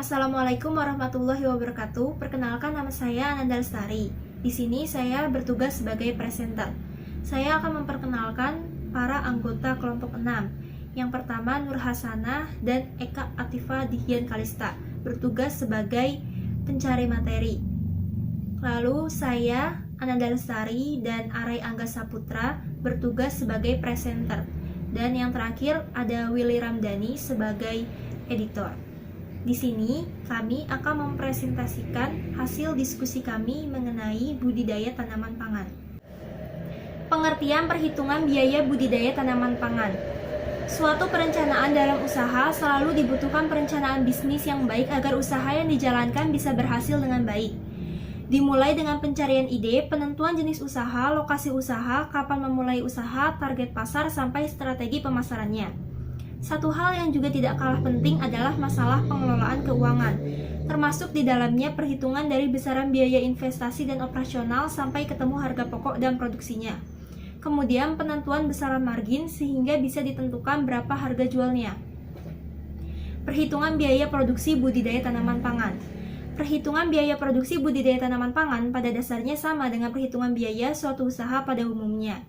Assalamualaikum warahmatullahi wabarakatuh. Perkenalkan, nama saya Ananda Lestari. Di sini saya bertugas sebagai presenter. Saya akan memperkenalkan para anggota kelompok 6. Yang pertama Nur Hasanah dan Eka Atifa Dihian Kalista, bertugas sebagai pencari materi. Lalu saya Ananda Lestari dan Aray Angga Saputra bertugas sebagai presenter. Dan yang terakhir ada Willy Ramdhani sebagai editor. Di sini kami akan mempresentasikan hasil diskusi kami mengenai budidaya tanaman pangan. Pengertian perhitungan biaya budidaya tanaman pangan. Suatu perencanaan dalam usaha selalu dibutuhkan perencanaan bisnis yang baik agar usaha yang dijalankan bisa berhasil dengan baik. Dimulai dengan pencarian ide, penentuan jenis usaha, lokasi usaha, kapan memulai usaha, target pasar, sampai strategi pemasarannya. Satu hal yang juga tidak kalah penting adalah masalah pengelolaan keuangan, termasuk di dalamnya perhitungan dari besaran biaya investasi dan operasional sampai ketemu harga pokok dan produksinya. Kemudian penentuan besaran margin sehingga bisa ditentukan berapa harga jualnya. Perhitungan biaya produksi budidaya tanaman pangan. Perhitungan biaya produksi budidaya tanaman pangan pada dasarnya sama dengan perhitungan biaya suatu usaha pada umumnya.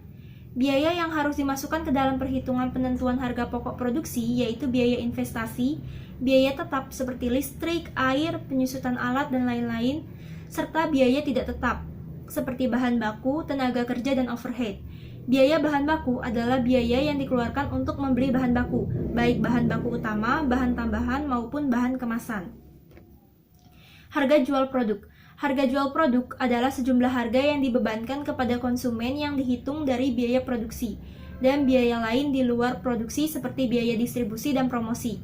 Biaya yang harus dimasukkan ke dalam perhitungan penentuan harga pokok produksi yaitu biaya investasi, biaya tetap seperti listrik, air, penyusutan alat, dan lain-lain, serta biaya tidak tetap seperti bahan baku, tenaga kerja, dan overhead. Biaya bahan baku adalah biaya yang dikeluarkan untuk membeli bahan baku, baik bahan baku utama, bahan tambahan, maupun bahan kemasan. Harga jual produk. Harga jual produk adalah sejumlah harga yang dibebankan kepada konsumen yang dihitung dari biaya produksi dan biaya lain di luar produksi seperti biaya distribusi dan promosi.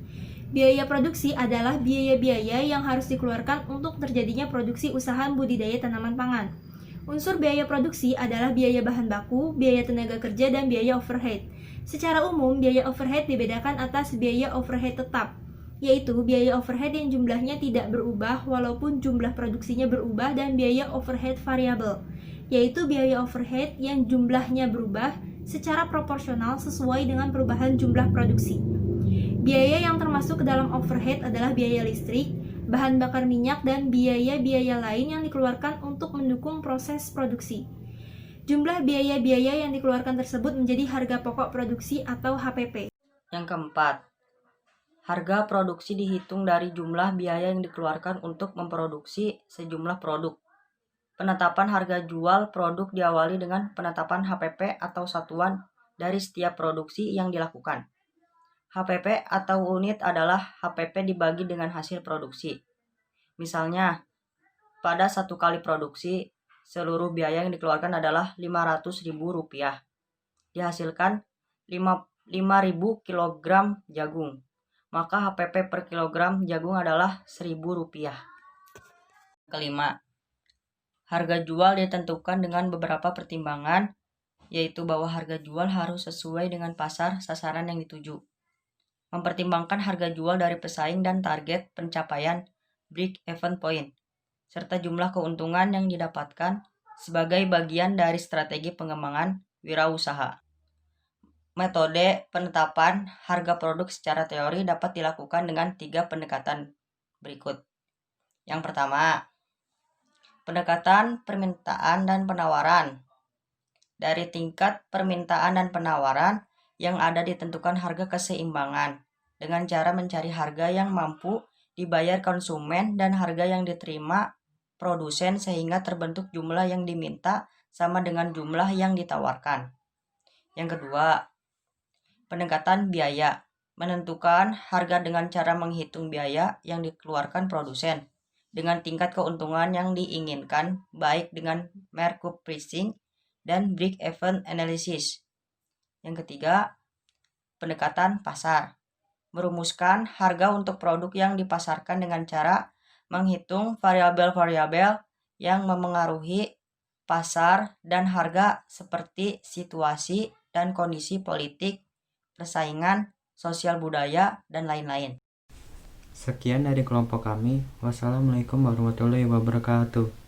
Biaya produksi adalah biaya-biaya yang harus dikeluarkan untuk terjadinya produksi usaha budidaya tanaman pangan. Unsur biaya produksi adalah biaya bahan baku, biaya tenaga kerja, dan biaya overhead. Secara umum, biaya overhead dibedakan atas biaya overhead tetap, yaitu biaya overhead yang jumlahnya tidak berubah walaupun jumlah produksinya berubah, dan biaya overhead variabel, yaitu biaya overhead yang jumlahnya berubah secara proporsional sesuai dengan perubahan jumlah produksi. Biaya yang termasuk ke dalam overhead adalah biaya listrik, bahan bakar minyak, dan biaya-biaya lain yang dikeluarkan untuk mendukung proses produksi. Jumlah biaya-biaya yang dikeluarkan tersebut menjadi harga pokok produksi atau HPP. Yang keempat, harga produksi dihitung dari jumlah biaya yang dikeluarkan untuk memproduksi sejumlah produk. Penetapan harga jual produk diawali dengan penetapan HPP atau satuan dari setiap produksi yang dilakukan. HPP atau unit adalah HPP dibagi dengan hasil produksi. Misalnya, pada satu kali produksi, seluruh biaya yang dikeluarkan adalah Rp500.000. Dihasilkan 5.000 kg jagung. Maka HPP per kilogram jagung adalah Rp1.000. Kelima, harga jual ditentukan dengan beberapa pertimbangan, yaitu bahwa harga jual harus sesuai dengan pasar sasaran yang dituju. Mempertimbangkan harga jual dari pesaing dan target pencapaian break-even point, serta jumlah keuntungan yang didapatkan sebagai bagian dari strategi pengembangan wirausaha. Metode penetapan harga produk secara teori dapat dilakukan dengan 3 pendekatan berikut. Yang pertama, pendekatan permintaan dan penawaran. Dari tingkat permintaan dan penawaran yang ada ditentukan harga keseimbangan dengan cara mencari harga yang mampu dibayar konsumen dan harga yang diterima produsen sehingga terbentuk jumlah yang diminta sama dengan jumlah yang ditawarkan. Yang kedua, pendekatan biaya, menentukan harga dengan cara menghitung biaya yang dikeluarkan produsen dengan tingkat keuntungan yang diinginkan baik dengan markup pricing dan break-even analysis. Yang ketiga, pendekatan pasar, merumuskan harga untuk produk yang dipasarkan dengan cara menghitung variabel-variabel yang memengaruhi pasar dan harga seperti situasi dan kondisi politik, persaingan, sosial budaya, dan lain-lain. Sekian dari kelompok kami. Wassalamualaikum warahmatullahi wabarakatuh.